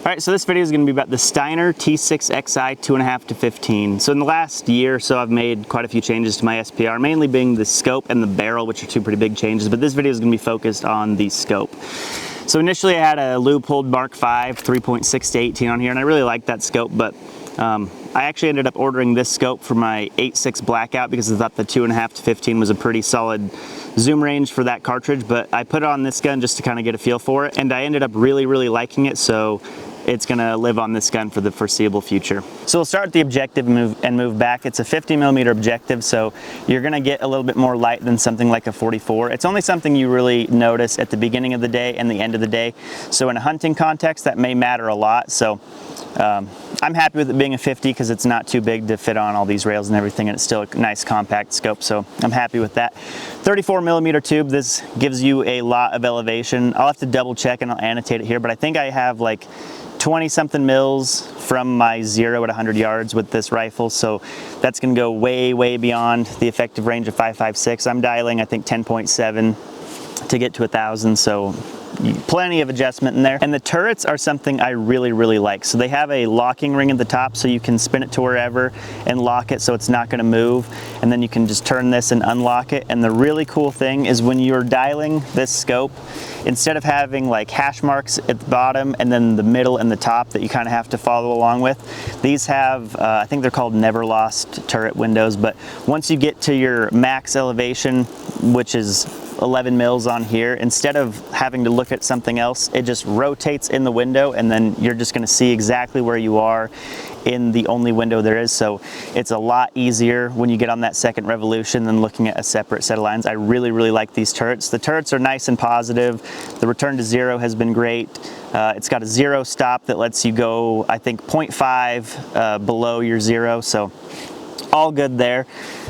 All right, so this video is going to be about the Steiner T6XI 2.5 to 15. So in the last year or so, I've made quite a few changes to my SPR, mainly being the scope and the barrel, which are two pretty big changes, but this video is going to be focused on the scope. So initially I had a Leupold Mark V 3.6 to 18 on here, and I really liked that scope, but I actually ended up ordering this scope for my 8.6 blackout because I thought the 2.5 to 15 was a pretty solid zoom range for that cartridge, but I put it on this gun just to kind of get a feel for it, and I ended up really liking it, so it's gonna live on this gun for the foreseeable future. So we'll start with the objective and move back. It's a 50mm objective, so you're gonna get a little bit more light than something like a 44. It's only something you really notice at the beginning of the day and the end of the day. So in a hunting context, that may matter a lot. So I'm happy with it being a 50 because it's not too big to fit on all these rails and everything, and it's still a nice compact scope, so I'm happy with that. 34mm tube, this gives you a lot of elevation. I'll have to double check and I'll annotate it here, but I think I have like 20 something mils from my 0 at 100 yards with this rifle, so that's going to go way beyond the effective range of 5.56. I'm dialing I think 10.7 to get to 1,000, so plenty of adjustment in there. And the turrets are something I really like. So they have a locking ring at the top, so you can spin it to wherever and lock it so it's not going to move, and then you can just turn this and unlock it. And the really cool thing is when you're dialing this scope, instead of having like hash marks at the bottom and then the middle and the top that you kind of have to follow along with, these have I think they're called never lost turret windows, but once you get to your max elevation, which is 11 mils on here, instead of having to look at something else, it just rotates in the window, and then you're just going to see exactly where you are in the only window there is. So it's a lot easier when you get on that second revolution than looking at a separate set of lines. I really like these turrets. The turrets are nice and positive. The return to 0 has been great. It's got a 0 stop that lets you go, I think, 0.5 below your 0, so all good there.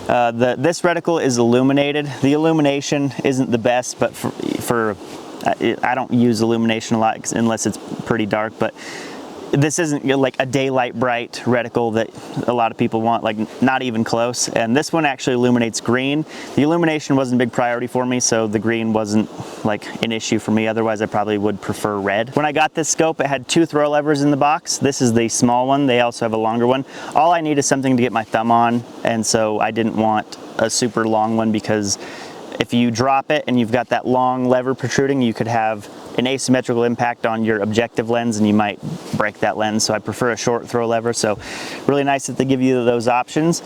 This reticle is illuminated. The illumination isn't the best, but I don't use illumination a lot unless it's pretty dark, but this isn't like a daylight bright reticle that a lot of people want, like not even close. And this one actually illuminates green. The illumination wasn't a big priority for me, so the green wasn't like an issue for me. Otherwise, I probably would prefer red. When I got this scope, it had 2 throw levers in the box. This is the small one. They also have a longer one. All I need is something to get my thumb on, and so I didn't want a super long one, because if you drop it and you've got that long lever protruding, you could have an asymmetrical impact on your objective lens and you might break that lens. So I prefer a short throw lever, so really nice that they give you those options.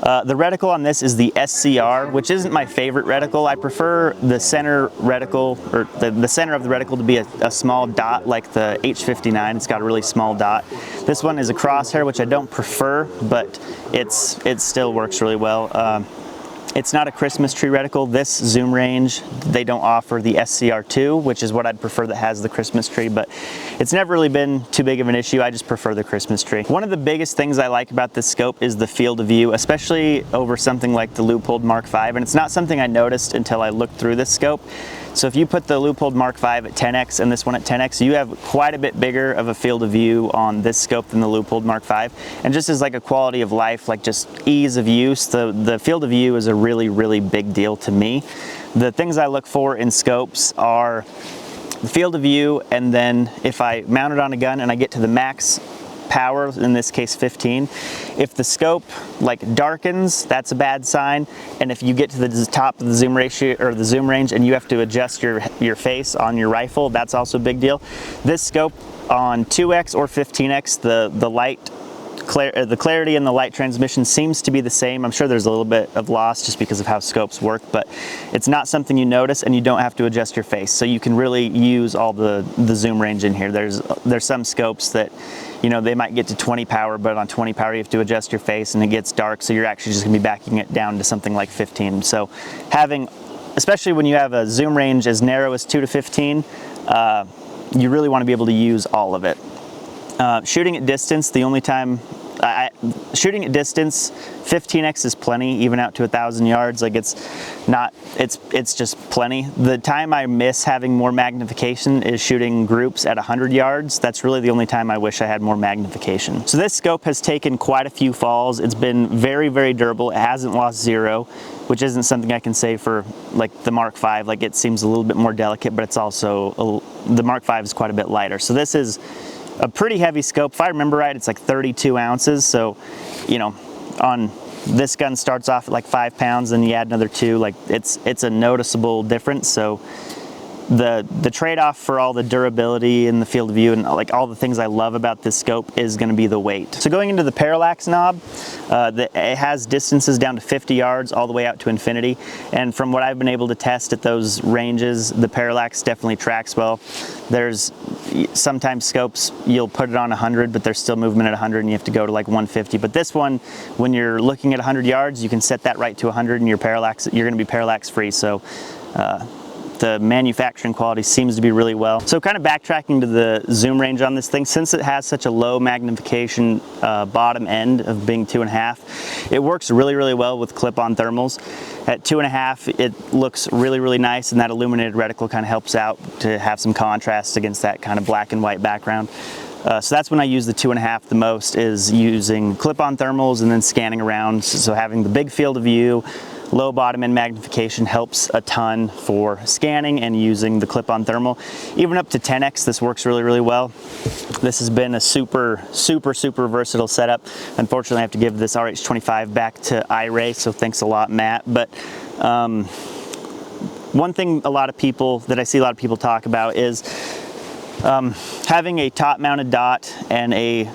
The reticle on this is the SCR, which isn't my favorite reticle. I prefer the center reticle, or the center of the reticle, to be a small dot like the H59. It's got a really small dot. This one is a crosshair, which I don't prefer, but it still works really well. It's not a Christmas tree reticle. This zoom range, they don't offer the SCR2, which is what I'd prefer, that has the Christmas tree, but it's never really been too big of an issue. I just prefer the Christmas tree. One of the biggest things I like about this scope is the field of view, especially over something like the Leupold Mark V, and it's not something I noticed until I looked through this scope. So if you put the Leupold Mark V at 10x and this one at 10x, you have quite a bit bigger of a field of view on this scope than the Leupold Mark V. And just as like a quality of life, like just ease of use, the field of view is a really big deal to me. The things I look for in scopes are the field of view, and then if I mount it on a gun and I get to the max power, in this case 15, if the scope like darkens, that's a bad sign. And if you get to the top of the zoom ratio or the zoom range and you have to adjust your face on your rifle, that's also a big deal. This scope on 2x or 15x, the clarity and the light transmission seems to be the same. I'm sure there's a little bit of loss just because of how scopes work, but it's not something you notice, and you don't have to adjust your face, so you can really use all the zoom range in here. There's some scopes that, you know, they might get to 20 power, but on 20 power you have to adjust your face and it gets dark, so you're actually just gonna be backing it down to something like 15. So especially when you have a zoom range as narrow as 2 to 15, you really want to be able to use all of it. Shooting at distance, shooting at distance, 15x is plenty, even out to 1,000 yards. Like it's just plenty. The time I miss having more magnification is shooting groups at 100 yards. That's really the only time I wish I had more magnification. So this scope has taken quite a few falls. It's been very durable. It hasn't lost 0, which isn't something I can say for like the Mark V. Like, it seems a little bit more delicate, but it's also the Mark V is quite a bit lighter. So this is a pretty heavy scope. If I remember right, it's like 32 ounces. So, you know, on this gun starts off at like 5 pounds, and you add another 2, like it's a noticeable difference. So the trade-off for all the durability and the field of view and like all the things I love about this scope is going to be the weight. So going into the parallax knob, it has distances down to 50 yards all the way out to infinity, and from what I've been able to test at those ranges, the parallax definitely tracks well. There's sometimes scopes you'll put it on 100, but there's still movement at 100 and you have to go to like 150. But this one, when you're looking at 100 yards, you can set that right to 100 and you're going to be parallax free. So the manufacturing quality seems to be really well. So kind of backtracking to the zoom range on this thing, since it has such a low magnification bottom end of being 2.5, it works really, really well with clip-on thermals. At 2.5, it looks really, really nice, and that illuminated reticle kind of helps out to have some contrast against that kind of black and white background. So that's when I use the 2.5 the most, is using clip-on thermals and then scanning around. So having the big field of view, low bottom end magnification helps a ton for scanning and using the clip-on thermal. Even up to 10x, this works really, really well. This has been a super, super, super versatile setup. Unfortunately, I have to give this RH25 back to iRay, so thanks a lot, Matt. But one thing that I see a lot of people talk about is having a top-mounted dot and a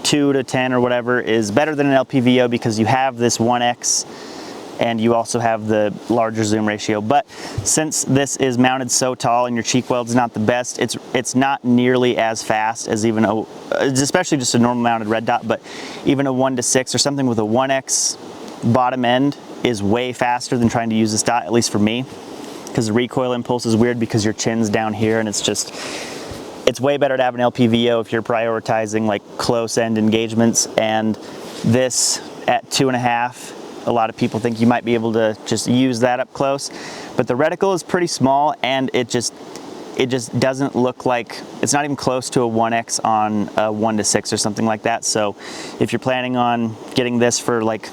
2 to 10 or whatever is better than an LPVO because you have this 1x and you also have the larger zoom ratio. But since this is mounted so tall and your cheek weld's not the best, it's not nearly as fast as even especially just a normal mounted red dot, but even a 1 to 6 or something with a 1x bottom end is way faster than trying to use this dot, at least for me, because the recoil impulse is weird because your chin's down here, and it's way better to have an LPVO if you're prioritizing like close end engagements. And this at 2.5, a lot of people think you might be able to just use that up close, but the reticle is pretty small, and it just doesn't look like, it's not even close to a 1x on a 1 to 6 or something like that. So if you're planning on getting this for like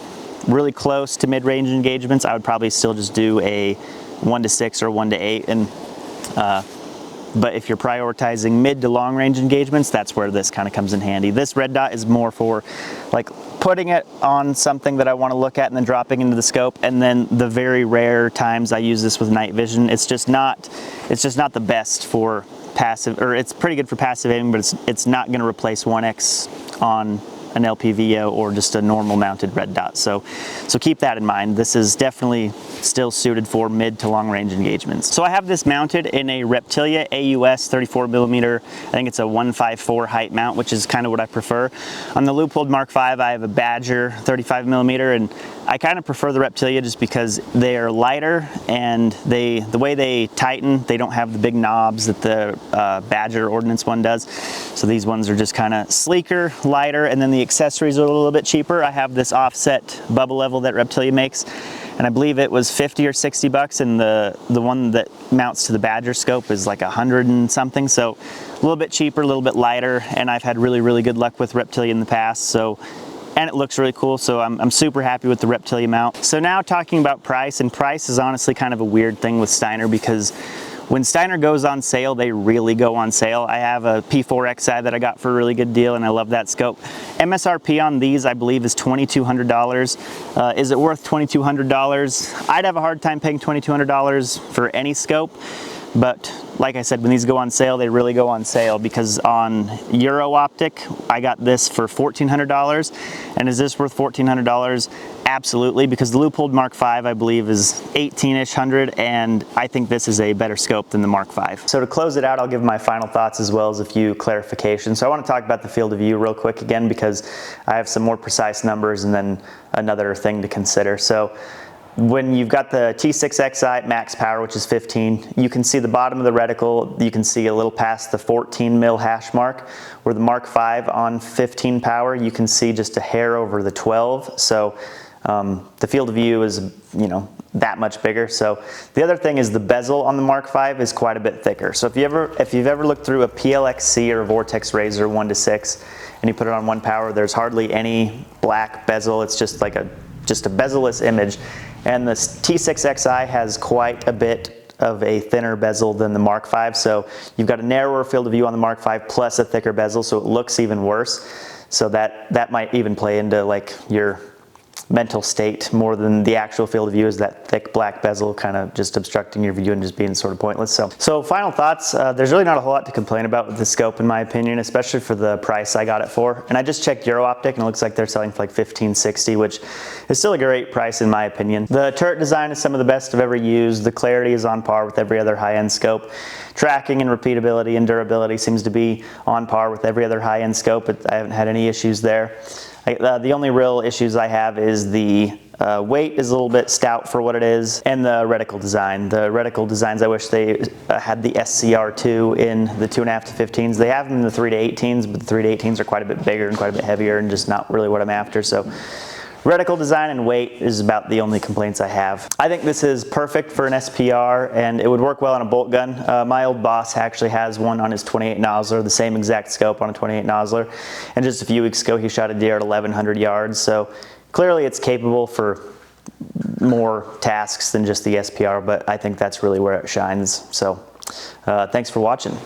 really close to mid-range engagements, I would probably still just do a 1 to 6 or 1 to 8. And but if you're prioritizing mid to long range engagements, that's where this kind of comes in handy. This red dot is more for like putting it on something that I want to look at and then dropping into the scope. And then the very rare times I use this with night vision, it's just not the best for passive, or it's pretty good for passive aiming, but it's not going to replace 1x on an LPVO or just a normal mounted red dot. So keep that in mind. This is definitely still suited for mid to long range engagements. So I have this mounted in a Reptilia AUS 34mm. I think it's a 154 height mount, which is kind of what I prefer. On the Leupold Mark V, I have a Badger 35mm, and I kind of prefer the Reptilia just because they are lighter, and the way they tighten, they don't have the big knobs that the Badger Ordnance one does. So these ones are just kind of sleeker, lighter, and then the accessories are a little bit cheaper. I have this offset bubble level that Reptilia makes, and I believe it was 50 or 60 bucks, and the one that mounts to the Badger scope is like 100 and something. So a little bit cheaper, a little bit lighter, and I've had really, really good luck with Reptilia in the past. So, and it looks really cool, so I'm super happy with the Reptilia mount. So now talking about price, and price is honestly kind of a weird thing with Steiner, because when Steiner goes on sale, they really go on sale. I have a P4XI that I got for a really good deal, and I love that scope. MSRP on these, I believe, is $2,200. Is it worth $2,200? I'd have a hard time paying $2,200 for any scope, but like I said, when these go on sale, they really go on sale, because on Euro Optic, I got this for $1,400. And is this worth $1,400? Absolutely, because the Leupold Mark V, I believe, is $1,800, and I think this is a better scope than the Mark V. So to close it out, I'll give my final thoughts as well as a few clarifications. So I want to talk about the field of view real quick again, because I have some more precise numbers and then another thing to consider. So when you've got the T6XI max power, which is 15, you can see the bottom of the reticle, you can see a little past the 14 mil hash mark, where the Mark V on 15 power, you can see just a hair over the 12. So the field of view is, you know, that much bigger. So the other thing is the bezel on the Mark V is quite a bit thicker. So if you've ever looked through a PLXC or Vortex Razor 1 to 6 and you put it on 1 power, there's hardly any black bezel. It's just like just a bezel-less image. And the T6XI has quite a bit of a thinner bezel than the Mark V. So you've got a narrower field of view on the Mark V plus a thicker bezel, so it looks even worse. So that might even play into like your mental state more than the actual field of view, is that thick black bezel kind of just obstructing your view and just being sort of pointless. So final thoughts, there's really not a whole lot to complain about with the scope in my opinion, especially for the price I got it for. And I just checked EuroOptic and it looks like they're selling for like $15.60, which is still a great price in my opinion. The turret design is some of the best I've ever used. The clarity is on par with every other high-end scope. Tracking and repeatability and durability seems to be on par with every other high-end scope, but I haven't had any issues there. The only real issues I have is the weight is a little bit stout for what it is, and the reticle design. The reticle designs, I wish they had the SCR2 in the 2.5 to 15s. They have them in the 3 to 18s, but the 3 to 18s are quite a bit bigger and quite a bit heavier and just not really what I'm after. So reticle design and weight is about the only complaints I have. I think this is perfect for an SPR and it would work well on a bolt gun. My old boss actually has one on his 28 nozzler, the same exact scope on a 28 nozzler. And just a few weeks ago he shot a deer at 1,100 yards. So clearly it's capable for more tasks than just the SPR, but I think that's really where it shines. So thanks for watching.